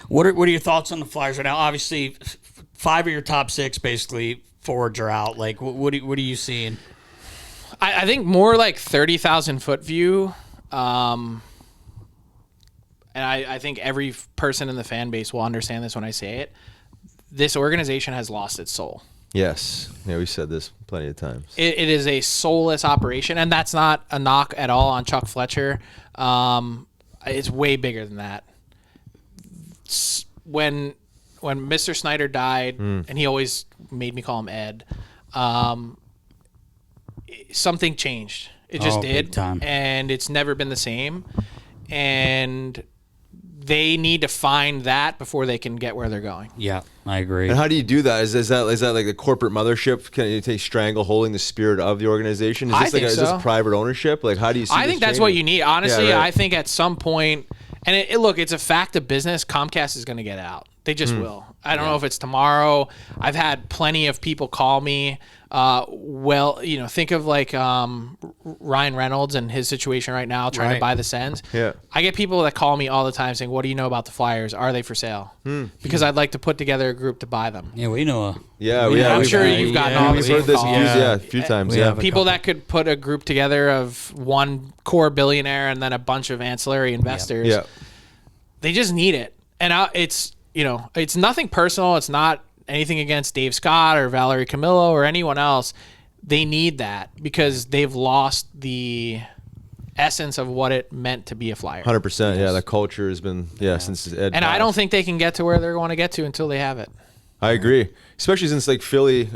What are your thoughts on the Flyers right now? Obviously, 5 of your top 6 basically forwards are out. Like, what are you seeing? I think more like 30,000 foot view. And I think every person in the fan base will understand this when I say it. This organization has lost its soul. Yes. Yeah, we said this plenty of times. It is a soulless operation, and that's not a knock at all on Chuck Fletcher. It's way bigger than that. When Mr. Snyder died, and he always made me call him Ed, something changed. It just did, big time. And it's never been the same. And they need to find that before they can get where they're going. Yeah, I agree. And how do you do that? Is that like the corporate mothership? Can you take strangle holding the spirit of the organization? Is this is this private ownership? Like, how do you see I think that's what you need. Honestly, Yeah, right. I think at some point, and look, it's a fact of business, Comcast is going to get out. They just will. I don't know if it's tomorrow. I've had plenty of people call me. Think of like Ryan Reynolds and his situation right now trying to buy the Sens. Yeah. I get people that call me all the time saying, what do you know about the Flyers? Are they for sale? Because I'd like to put together a group to buy them. Yeah, we know. I'm sure you've gotten all we've these heard this calls. a few times. Yeah. People that could put a group together of one core billionaire and then a bunch of ancillary investors. Yeah. They just need it. And it's nothing personal. It's not anything against Dave Scott or Valerie Camillo or anyone else. They need that because they've lost the essence of what it meant to be a Flyer. 100%. Yeah, the culture has been since Ed and passed. I don't think they can get to where they're going to get to until they have it. I agree, especially since like Philly,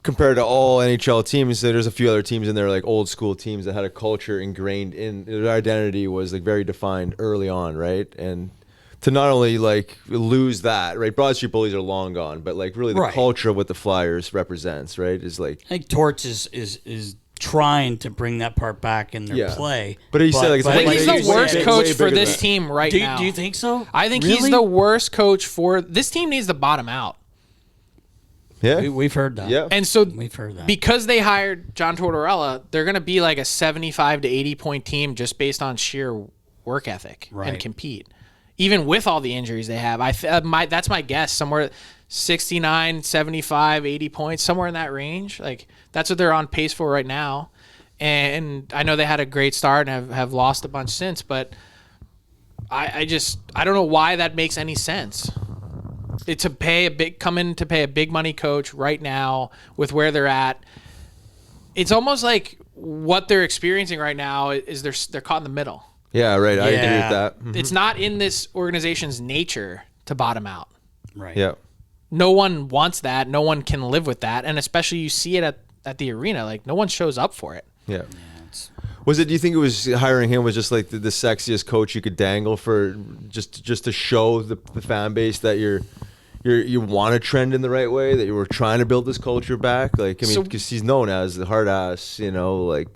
compared to all NHL teams, there's a few other teams in there like old school teams that had a culture ingrained in their identity was like very defined early on, right? And to not only like lose that, right? Broad Street Bullies are long gone, but like really the culture of what the Flyers represents, right? Is like I think Torts is trying to bring that part back in their play. But he said like he's the worst coach for this team right now. Do you think so? I think he's the worst coach for this team. Needs to bottom out. Yeah, we've heard that. Yeah, and so we've heard that because they hired John Tortorella, they're going to be like a 75 to 80 point team just based on sheer work ethic and compete. Even with all the injuries they have, that's my guess. Somewhere 69, 75, 80 points, somewhere in that range. Like that's what they're on pace for right now. And I know they had a great start and have lost a bunch since, but I don't know why that makes any sense. Come in to pay a big money coach right now with where they're at. It's almost like what they're experiencing right now is they're caught in the middle. Yeah, right. I agree with that. Mm-hmm. It's not in this organization's nature to bottom out. Right. Yeah. No one wants that. No one can live with that. And especially you see it at the arena. Like no one shows up for it. Yeah. Do you think it was hiring him was just like the sexiest coach you could dangle for just to show the fan base that you want to trend in the right way, that you were trying to build this culture back? Like, I mean, because he's known as the hard ass, like.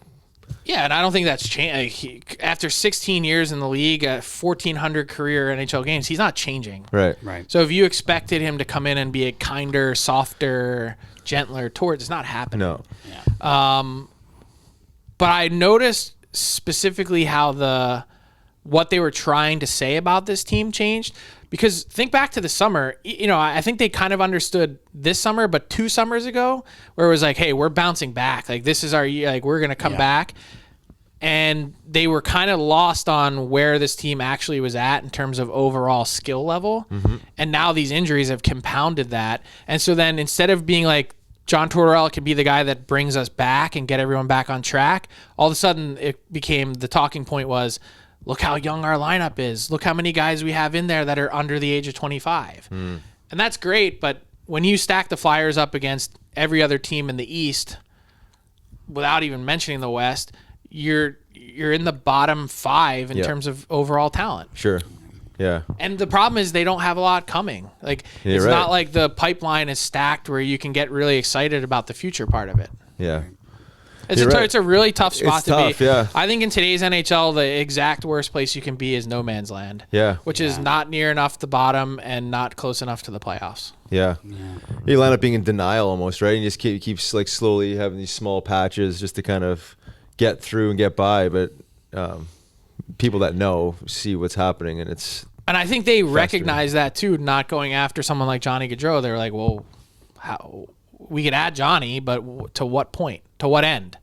Yeah, and I don't think that's changed. After 16 years in the league, 1,400 career NHL games, he's not changing. Right. So if you expected him to come in and be a kinder, softer, gentler towards, it's not happening. No. Yeah. But I noticed specifically how what they were trying to say about this team changed. Because think back to the summer, I think they kind of understood this summer, but 2 summers ago, where it was like, hey, we're bouncing back. Like, this is our year. Like, we're going to come back. And they were kind of lost on where this team actually was at in terms of overall skill level. Mm-hmm. And now these injuries have compounded that. And so then instead of being like, John Tortorella can be the guy that brings us back and get everyone back on track, all of a sudden it became the talking point was, look how young our lineup is. Look how many guys we have in there that are under the age of 25. And that's great, but when you stack the Flyers up against every other team in the East, without even mentioning the West, you're in the bottom 5 in terms of overall talent. Sure. Yeah. And the problem is they don't have a lot coming. Like it's not like the pipeline is stacked where you can get really excited about the future part of it. Yeah. It's a really tough spot to be. Yeah. I think in today's NHL, the exact worst place you can be is no man's land. Yeah. Which is not near enough the bottom and not close enough to the playoffs. Yeah. You land up being in denial almost, right? And you just keep like slowly having these small patches just to kind of get through and get by. But people that know see what's happening, and it's And I think they recognize that too, not going after someone like Johnny Gaudreau. They're like, well, how we could add Johnny, but to what point? To what end?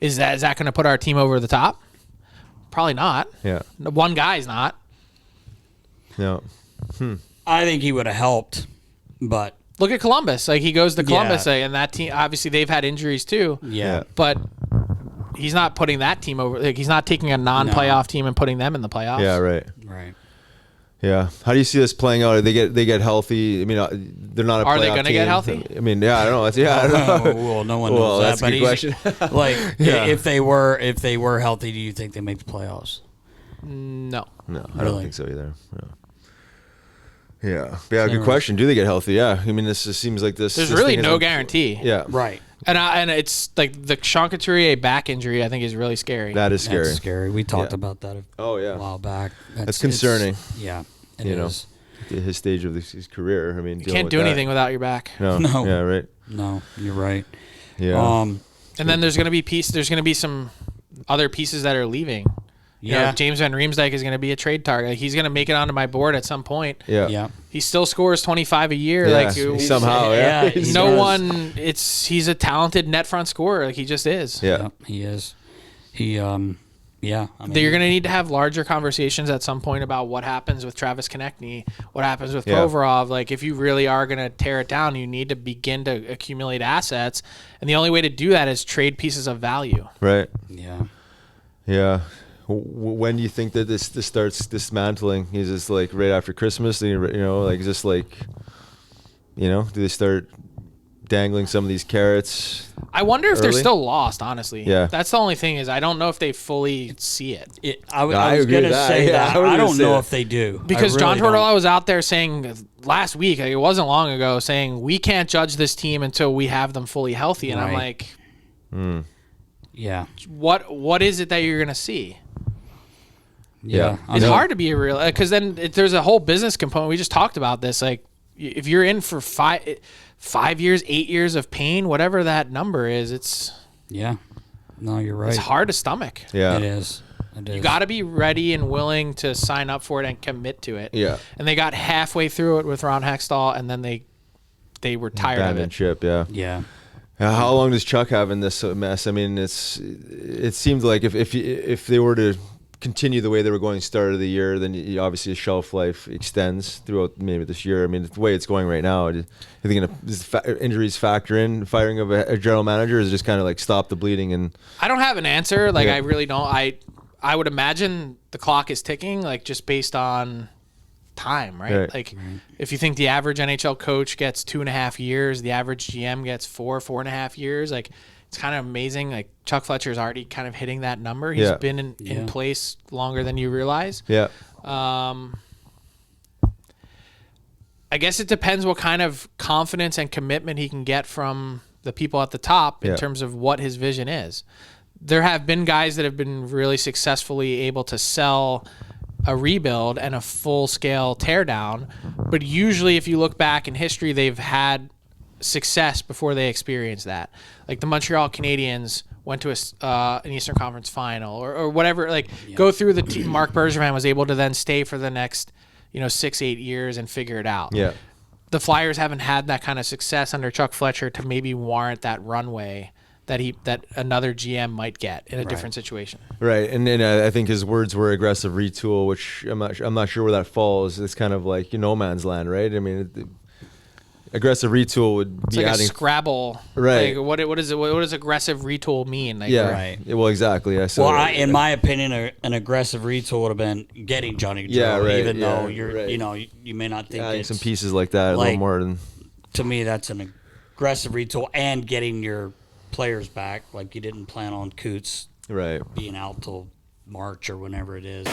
Is that going to put our team over the top? Probably not. Yeah. One guy's not. No. I think he would have helped, but Look at Columbus. Like, he goes to Columbus, and that team, obviously they've had injuries too. yeah. But he's not putting that team over. Like, he's not taking a non-playoff team and putting them in the playoffs. Yeah, right. Right. Yeah. How do you see this playing out? They get healthy. I mean, they're not a Are they playoff going to get team. healthy? I mean, yeah, I don't know. I don't know. Well, no one knows that's that. a But good question. like, Yeah. if they were healthy, do you think they make the playoffs? No. No, I Really? don't think so either. No. Yeah. Yeah, good question. Do they get healthy? Yeah. I mean, this just seems like this. There's this really thing no isn't- guarantee. Yeah. Right. And it's like the Sean Couturier back injury, I think, is really scary. That is scary. That's scary. We talked Yeah. about that Oh, a yeah. while back. That's concerning. Yeah, it You know. is. At his stage of his career. I mean, You can't do anything without your back. No. No. Yeah, right. No, you're right. Yeah. And then there's going to be some other pieces that are leaving. You know, Yeah. James Van Riemsdyk is going to be a trade target. Like, he's going to make it onto my board at some point. yeah. Yeah. He still scores 25 a year. Yeah, Like, somehow, yeah. Yeah, he no does. one. He's a talented net front scorer. Like, he just is. Yeah. Yep, he is. He yeah. I mean, You're going to need to have larger conversations at some point about what happens with Travis Konechny, what happens with Yeah. Provorov. Like, if you really are going to tear it down, you need to begin to accumulate assets, and the only way to do that is trade pieces of value. Right. yeah. Yeah. When do you think that this starts dismantling? Is this like right after Christmas? You know, like just like, you know, do they start dangling some of these carrots? I wonder if they're Early? still lost, honestly. Yeah. That's the only thing, is I don't know if they fully see it. I I was agree going with to that. say Yeah, that. I was I gonna don't say know that. if they do. Because I John really Tortorella don't. was out there saying last week, like, it wasn't long ago, saying we can't judge this team until we have them fully healthy. And I'm Right. like, Yeah. what is it that you're going to see? Yeah. Yeah. It's know. hard to be a real, because then there's a whole business component. We just talked about this. Like, if you're in for 5 years, 8 years of pain, whatever that number is, it's Yeah. No, you're right. it's hard to stomach. Yeah. It is. It is. You got to be ready and willing to sign up for it and commit to it. Yeah. And they got halfway through it with Ron Hextall, and then they were tired of Abandoned it. ship. Yeah. Yeah. How long does Chuck have in this mess? I mean, it seems like if they were to continue the way they were going start of the year, then obviously the shelf life extends throughout maybe this year. I mean, the way it's going right now, I think injuries factor in firing of a general manager, or is it just kind of like stop the bleeding and I don't have an answer. Like, Yeah. I really don't. I would imagine the clock is ticking, like, just based on time, right? Right. Like, if you think the average NHL coach gets 2.5 years, the average GM gets 4.5 years, like, it's kind of amazing. Like, Chuck Fletcher's already kind of hitting that number. He's Yeah. been in place longer than you realize. yeah, I guess it depends what kind of confidence and commitment he can get from the people at the top in Yeah. terms of what his vision is. There have been guys that have been really successfully able to sell a rebuild and a full-scale teardown, but usually if you look back in history, they've had success before they experienced that. Like the Montreal Canadiens went to an Eastern Conference final or whatever, like go through the team. Mark Bergevin was able to then stay for the next 6-8 years and figure it out. yeah. The Flyers haven't had that kind of success under Chuck Fletcher to maybe warrant that runway that another GM might get in a different situation. Right, and I think his words were aggressive retool, which I'm not sure where that falls. It's kind of like no man's land, right? I mean, aggressive retool would It's be like adding a Scrabble. Right. Like, what does aggressive retool mean? Like, yeah, Right. Well, exactly. Yeah. So, Well, in my opinion, an aggressive retool would have been getting Johnny Gaudreau, Yeah, right, even though yeah, you're, right. you may not think adding it's, some pieces like that, a little like- more than to me, that's an aggressive retool and getting your players back. Like you didn't plan on Coots right. being out till March or whenever it is.